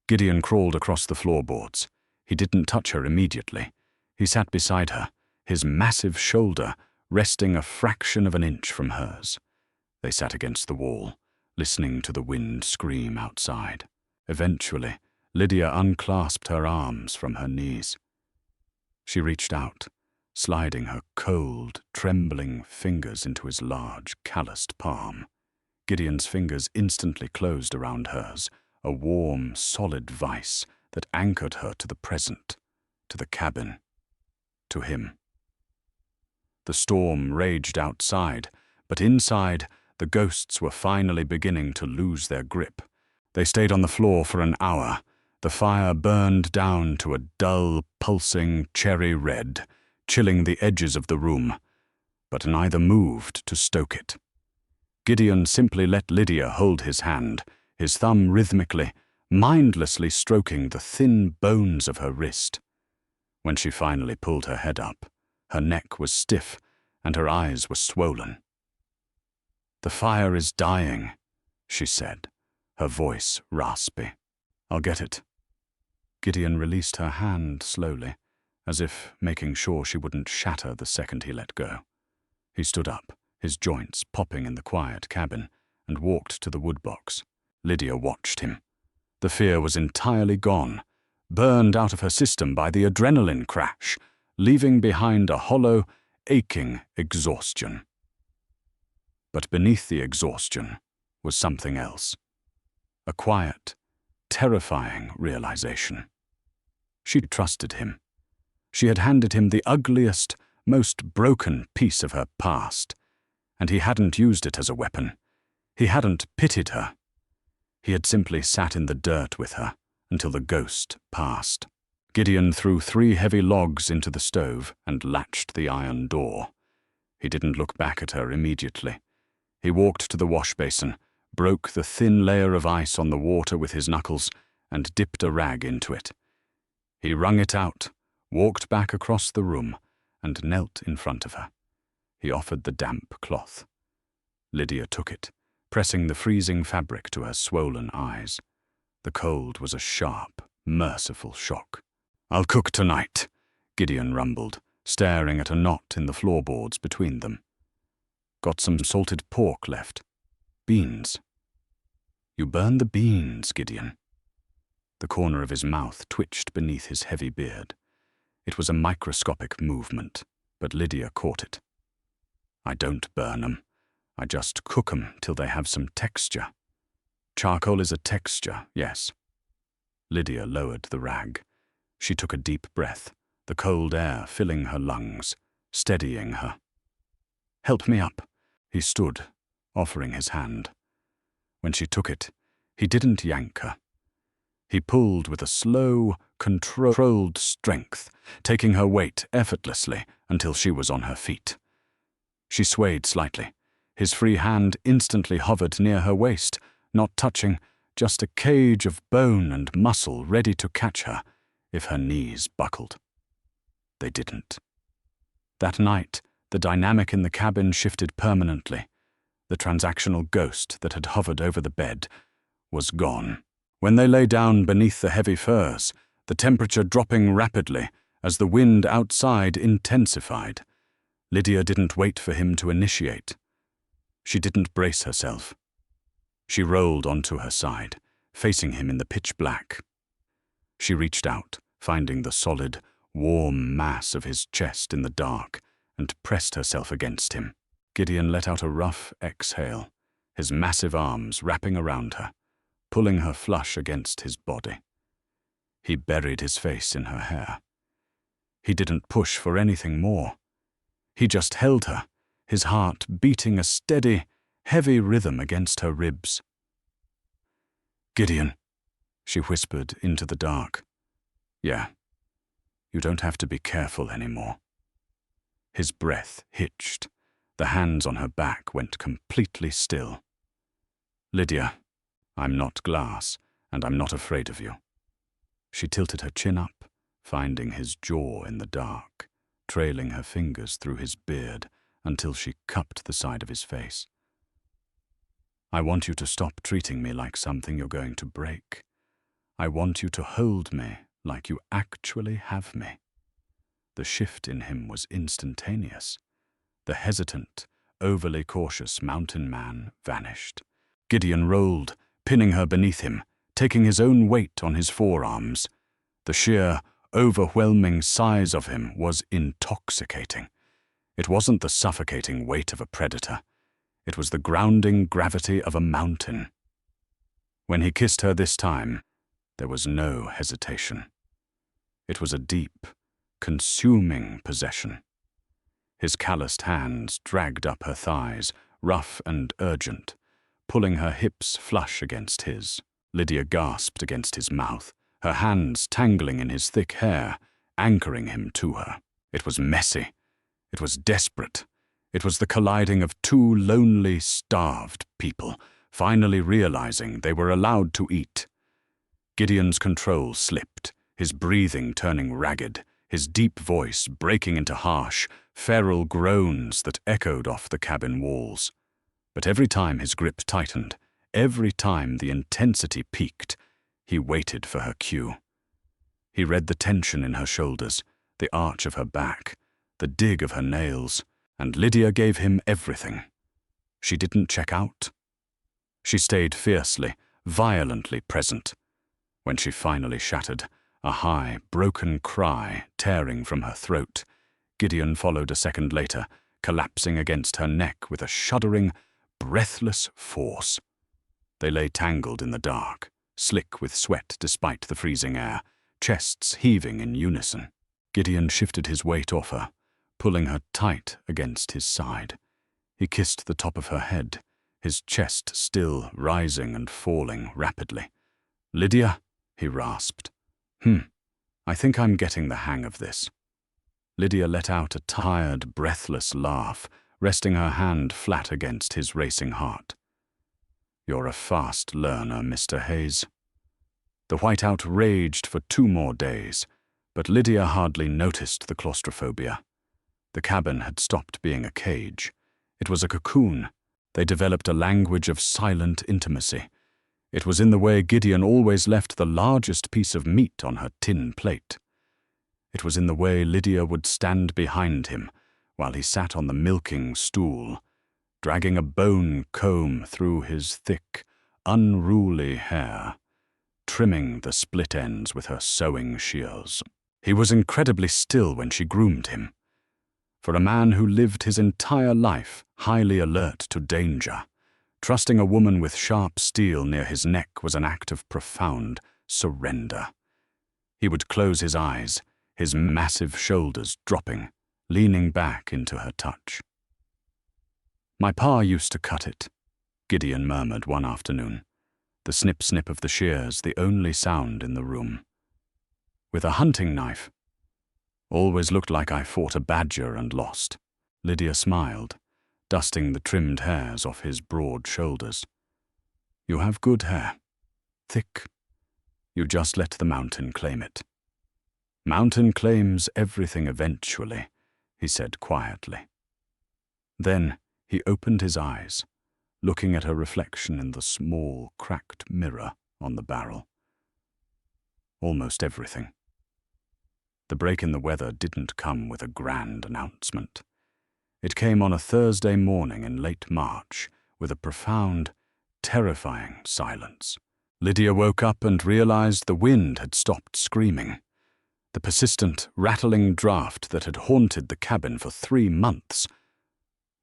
S1: Gideon crawled across the floorboards. He didn't touch her immediately. He sat beside her, his massive shoulder resting a fraction of an inch from hers. They sat against the wall, listening to the wind scream outside. Eventually, Lydia unclasped her arms from her knees. She reached out, sliding her cold, trembling fingers into his large, calloused palm. Gideon's fingers instantly closed around hers, a warm, solid vice that anchored her to the present, to the cabin, to him. The storm raged outside, but inside, the ghosts were finally beginning to lose their grip. They stayed on the floor for an hour. The fire burned down to a dull, pulsing cherry red, chilling the edges of the room, but neither moved to stoke it. Gideon simply let Lydia hold his hand, his thumb rhythmically, mindlessly stroking the thin bones of her wrist. When she finally pulled her head up, her neck was stiff and her eyes were swollen. "The fire is dying," she said, her voice raspy. "I'll get it." Gideon released her hand slowly, as if making sure she wouldn't shatter the second he let go. He stood up, his joints popping in the quiet cabin, and walked to the woodbox. Lydia watched him. The fear was entirely gone, burned out of her system by the adrenaline crash, leaving behind a hollow, aching exhaustion. But beneath the exhaustion was something else. A quiet, terrifying realization. She trusted him. She had handed him the ugliest, most broken piece of her past, and he hadn't used it as a weapon. He hadn't pitied her. He had simply sat in the dirt with her until the ghost passed. Gideon threw 3 heavy logs into the stove and latched the iron door. He didn't look back at her immediately. He walked to the wash basin, broke the thin layer of ice on the water with his knuckles, and dipped a rag into it. He wrung it out, walked back across the room, and knelt in front of her. He offered the damp cloth. Lydia took it, pressing the freezing fabric to her swollen eyes. The cold was a sharp, merciful shock. "I'll cook tonight," Gideon rumbled, staring at a knot in the floorboards between them. "Got some salted pork left. Beans." "You burn the beans, Gideon." The corner of his mouth twitched beneath his heavy beard. It was a microscopic movement, but Lydia caught it. "I don't burn 'em. I just cook 'em till they have some texture." "Charcoal is a texture, yes." Lydia lowered the rag. She took a deep breath, the cold air filling her lungs, steadying her. "Help me up." He stood, offering his hand. When she took it, he didn't yank her. He pulled with a slow, controlled strength, taking her weight effortlessly until she was on her feet. She swayed slightly. His free hand instantly hovered near her waist, not touching, just a cage of bone and muscle ready to catch her if her knees buckled. They didn't. That night, the dynamic in the cabin shifted permanently. The transactional ghost that had hovered over the bed was gone. When they lay down beneath the heavy furs, the temperature dropping rapidly as the wind outside intensified, Lydia didn't wait for him to initiate. She didn't brace herself. She rolled onto her side, facing him in the pitch black. She reached out, finding the solid, warm mass of his chest in the dark, and pressed herself against him. Gideon let out a rough exhale, his massive arms wrapping around her, pulling her flush against his body. He buried his face in her hair. He didn't push for anything more. He just held her, his heart beating a steady, heavy rhythm against her ribs. "Gideon," she whispered into the dark. "Yeah, you don't have to be careful anymore." His breath hitched. The hands on her back went completely still. "Lydia, I'm not glass, and I'm not afraid of you." She tilted her chin up, finding his jaw in the dark, trailing her fingers through his beard until she cupped the side of his face. "I want you to stop treating me like something you're going to break. I want you to hold me like you actually have me." The shift in him was instantaneous. The hesitant, overly cautious mountain man vanished. Gideon rolled, pinning her beneath him, taking his own weight on his forearms. The sheer, overwhelming size of him was intoxicating. It wasn't the suffocating weight of a predator. It was the grounding gravity of a mountain. When he kissed her this time, there was no hesitation. It was a deep, consuming possession. His calloused hands dragged up her thighs, rough and urgent, pulling her hips flush against his. Lydia gasped against his mouth, her hands tangling in his thick hair, anchoring him to her. It was messy. It was desperate. It was the colliding of two lonely, starved people, finally realizing they were allowed to eat. Gideon's control slipped, his breathing turning ragged, his deep voice breaking into harsh, feral groans that echoed off the cabin walls. But every time his grip tightened, every time the intensity peaked, he waited for her cue. He read the tension in her shoulders, the arch of her back, the dig of her nails, and Lydia gave him everything. She didn't check out. She stayed fiercely, violently present. When she finally shattered, a high, broken cry tearing from her throat, Gideon followed a second later, collapsing against her neck with a shuddering, breathless force. They lay tangled in the dark, slick with sweat despite the freezing air, chests heaving in unison. Gideon shifted his weight off her, pulling her tight against his side. He kissed the top of her head, his chest still rising and falling rapidly. "Lydia," he rasped. I think I'm getting the hang of this." Lydia let out a tired, breathless laugh, resting her hand flat against his racing heart. "You're a fast learner, Mr. Hayes." The whiteout raged for 2 more days, but Lydia hardly noticed the claustrophobia. The cabin had stopped being a cage. It was a cocoon. They developed a language of silent intimacy. It was in the way Gideon always left the largest piece of meat on her tin plate. It was in the way Lydia would stand behind him while he sat on the milking stool, dragging a bone comb through his thick, unruly hair, trimming the split ends with her sewing shears. He was incredibly still when she groomed him. For a man who lived his entire life highly alert to danger, trusting a woman with sharp steel near his neck was an act of profound surrender. He would close his eyes, his massive shoulders dropping, leaning back into her touch. "My pa used to cut it," Gideon murmured one afternoon, the snip-snip of the shears the only sound in the room. "With a hunting knife. Always looked like I fought a badger and lost." Lydia smiled, dusting the trimmed hairs off his broad shoulders. "You have good hair. Thick. You just let the mountain claim it." "Mountain claims everything eventually," he said quietly. Then he opened his eyes, looking at her reflection in the small, cracked mirror on the barrel. "Almost everything." The break in the weather didn't come with a grand announcement. It came on a Thursday morning in late March, with a profound, terrifying silence. Lydia woke up and realized the wind had stopped screaming. The persistent, rattling draft that had haunted the cabin for 3 months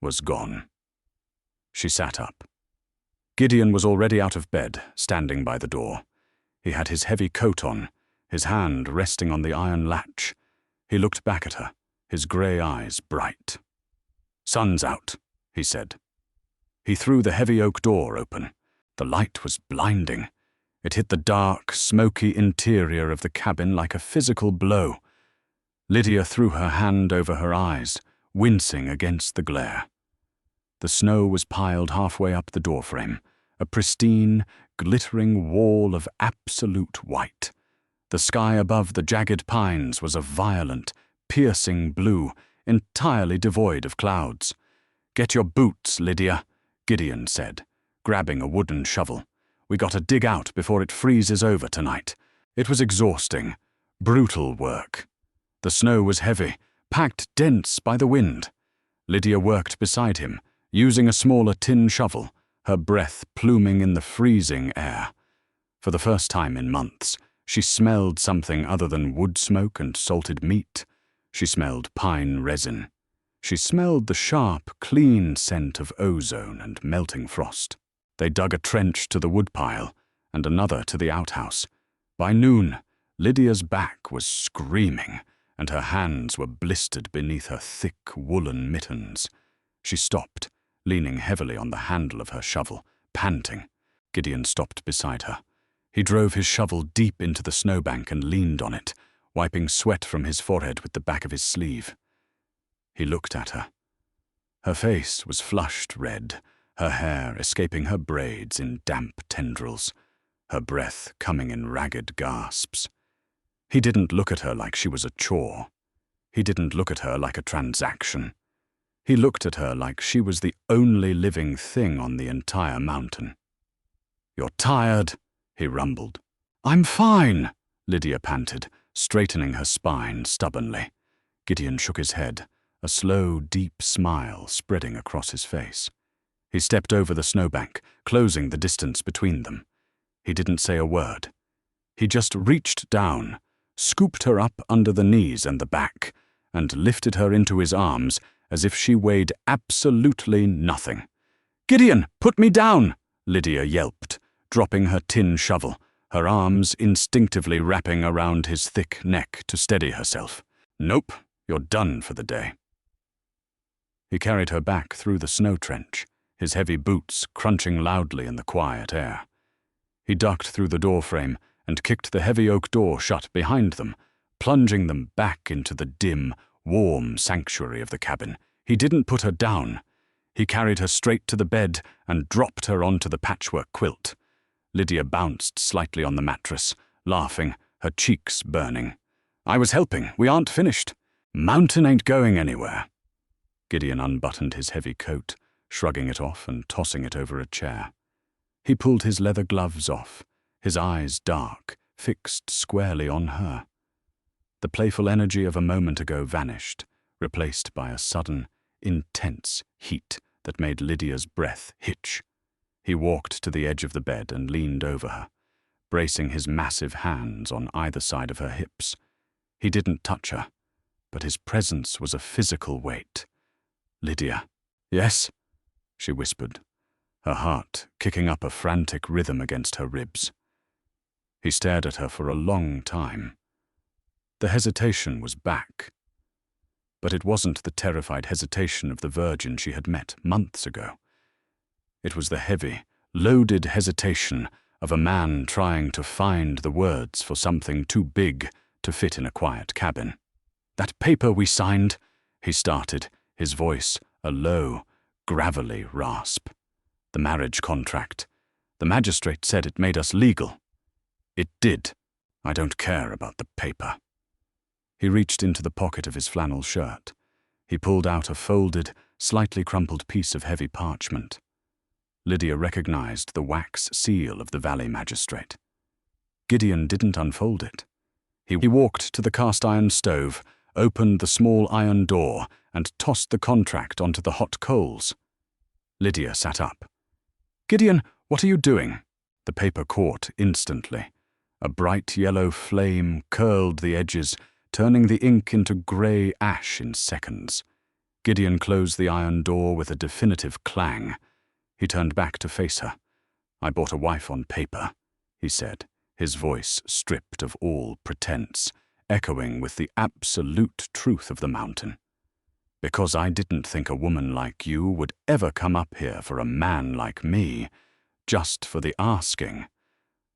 S1: was gone. She sat up. Gideon was already out of bed, standing by the door. He had his heavy coat on, his hand resting on the iron latch. He looked back at her, his grey eyes bright. "Sun's out," he said. He threw the heavy oak door open. The light was blinding. It hit the dark, smoky interior of the cabin like a physical blow. Lydia threw her hand over her eyes, wincing against the glare. The snow was piled halfway up the doorframe, a pristine, glittering wall of absolute white. The sky above the jagged pines was a violent, piercing blue, entirely devoid of clouds. "Get your boots, Lydia," Gideon said, grabbing a wooden shovel. "We gotta dig out before it freezes over tonight." It was exhausting, brutal work. The snow was heavy, packed dense by the wind. Lydia worked beside him, using a smaller tin shovel, her breath pluming in the freezing air. For the first time in months, she smelled something other than wood smoke and salted meat. She smelled pine resin. She smelled the sharp, clean scent of ozone and melting frost. They dug a trench to the woodpile and another to the outhouse. By noon, Lydia's back was screaming, and her hands were blistered beneath her thick woolen mittens. She stopped, leaning heavily on the handle of her shovel, panting. Gideon stopped beside her. He drove his shovel deep into the snowbank and leaned on it, wiping sweat from his forehead with the back of his sleeve. He looked at her. Her face was flushed red, her hair escaping her braids in damp tendrils, her breath coming in ragged gasps. He didn't look at her like she was a chore. He didn't look at her like a transaction. He looked at her like she was the only living thing on the entire mountain. "You're tired," he rumbled. "I'm fine," Lydia panted, straightening her spine stubbornly. Gideon shook his head, a slow, deep smile spreading across his face. He stepped over the snowbank, closing the distance between them. He didn't say a word. He just reached down, scooped her up under the knees and the back, and lifted her into his arms as if she weighed absolutely nothing. "Gideon, put me down!" Lydia yelped, dropping her tin shovel, her arms instinctively wrapping around his thick neck to steady herself. "Nope, you're done for the day." He carried her back through the snow trench, his heavy boots crunching loudly in the quiet air. He ducked through the doorframe and kicked the heavy oak door shut behind them, plunging them back into the dim, warm sanctuary of the cabin. He didn't put her down. He carried her straight to the bed and dropped her onto the patchwork quilt. Lydia bounced slightly on the mattress, laughing, her cheeks burning. "I was helping. We aren't finished. Mountain ain't going anywhere." Gideon unbuttoned his heavy coat, shrugging it off and tossing it over a chair. He pulled his leather gloves off, his eyes dark, fixed squarely on her. The playful energy of a moment ago vanished, replaced by a sudden, intense heat that made Lydia's breath hitch. He walked to the edge of the bed and leaned over her, bracing his massive hands on either side of her hips. He didn't touch her, but his presence was a physical weight. "Lydia." "Yes?" she whispered, her heart kicking up a frantic rhythm against her ribs. He stared at her for a long time. The hesitation was back. But it wasn't the terrified hesitation of the virgin she had met months ago. It was the heavy, loaded hesitation of a man trying to find the words for something too big to fit in a quiet cabin. "That paper we signed," he started, his voice a low, gravelly rasp. "The marriage contract. The magistrate said it made us legal." "It did. I don't care about the paper." He reached into the pocket of his flannel shirt. He pulled out a folded, slightly crumpled piece of heavy parchment. Lydia recognized the wax seal of the valley magistrate. Gideon didn't unfold it. He walked to the cast-iron stove, opened the small iron door, and tossed the contract onto the hot coals. Lydia sat up. "Gideon, what are you doing?" The paper caught instantly. A bright yellow flame curled the edges, turning the ink into grey ash in seconds. Gideon closed the iron door with a definitive clang. He turned back to face her. "I bought a wife on paper," he said, his voice stripped of all pretense, echoing with the absolute truth of the mountain. "Because I didn't think a woman like you would ever come up here for a man like me, just for the asking.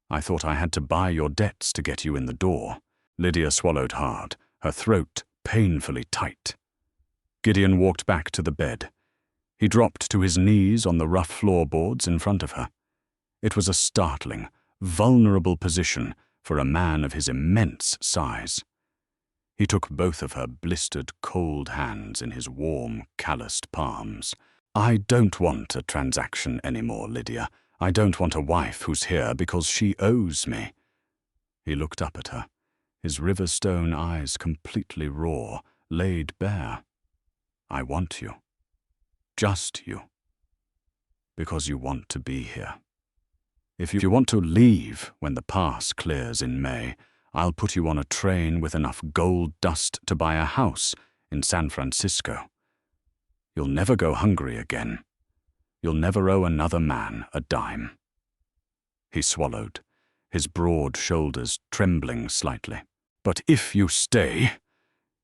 S1: I thought I had to buy your debts to get you in the door." Lydia swallowed hard, her throat painfully tight. Gideon walked back to the bed. He dropped to his knees on the rough floorboards in front of her. It was a startling, vulnerable position for a man of his immense size. He took both of her blistered, cold hands in his warm, calloused palms. "I don't want a transaction anymore, Lydia. I don't want a wife who's here because she owes me." He looked up at her, his river-stone eyes completely raw, laid bare. "I want you. Just you." because you want to be here. If you want to leave when the pass clears in May, I'll put you on a train with enough gold dust to buy a house in San Francisco. You'll never go hungry again. You'll never owe another man a dime." He swallowed, his broad shoulders trembling slightly. "But if you stay,"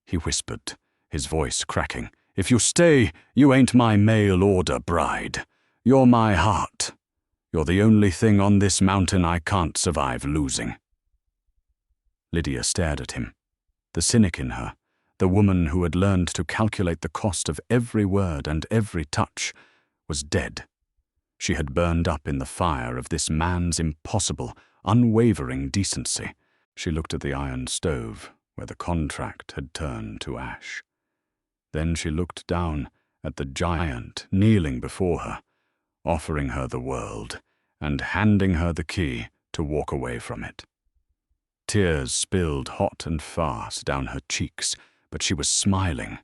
S1: he whispered, his voice cracking, "if you stay, you ain't my mail-order bride. You're my heart. You're the only thing on this mountain I can't survive losing." Lydia stared at him. The cynic in her, the woman who had learned to calculate the cost of every word and every touch, was dead. She had burned up in the fire of this man's impossible, unwavering decency. She looked at the iron stove, where the contract had turned to ash. Then she looked down at the giant kneeling before her, offering her the world, and handing her the key to walk away from it. Tears spilled hot and fast down her cheeks, but she was smiling,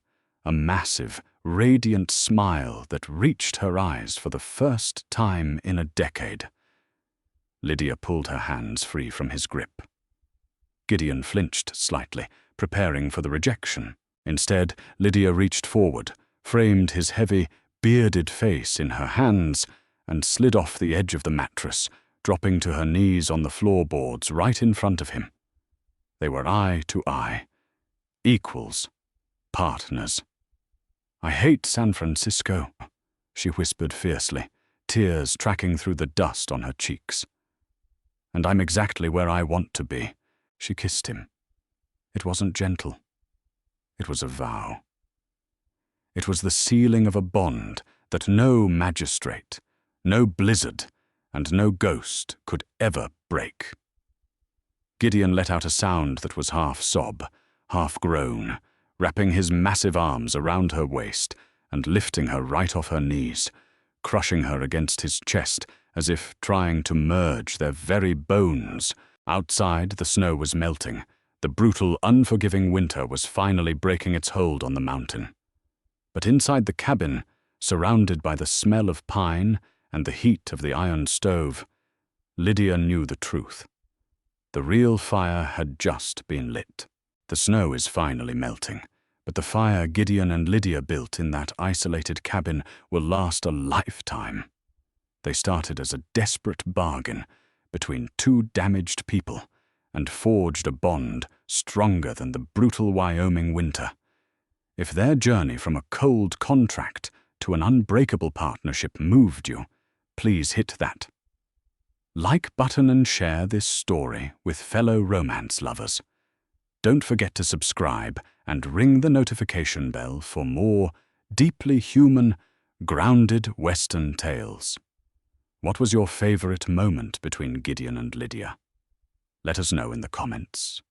S1: a massive, radiant smile that reached her eyes for the first time in a decade. Lydia pulled her hands free from his grip. Gideon flinched slightly, preparing for the rejection. Instead, Lydia reached forward, framed his heavy, bearded face in her hands, and slid off the edge of the mattress, dropping to her knees on the floorboards right in front of him. They were eye to eye, equals, partners. "I hate San Francisco," she whispered fiercely, tears tracking through the dust on her cheeks. "And I'm exactly where I want to be." She kissed him. It wasn't gentle. It was a vow. It was the sealing of a bond that no magistrate, no blizzard, and no ghost could ever break. Gideon let out a sound that was half sob, half groan, wrapping his massive arms around her waist and lifting her right off her knees, crushing her against his chest as if trying to merge their very bones. Outside, the snow was melting. The brutal, unforgiving winter was finally breaking its hold on the mountain. But inside the cabin, surrounded by the smell of pine and the heat of the iron stove, Lydia knew the truth. The real fire had just been lit. The snow is finally melting, but the fire Gideon and Lydia built in that isolated cabin will last a lifetime. They started as a desperate bargain between two damaged people and forged a bond stronger than the brutal Wyoming winter. If their journey from a cold contract to an unbreakable partnership moved you, please hit that like button and share this story with fellow romance lovers. Don't forget to subscribe and ring the notification bell for more deeply human, grounded Western tales. What was your favorite moment between Gideon and Lydia? Let us know in the comments.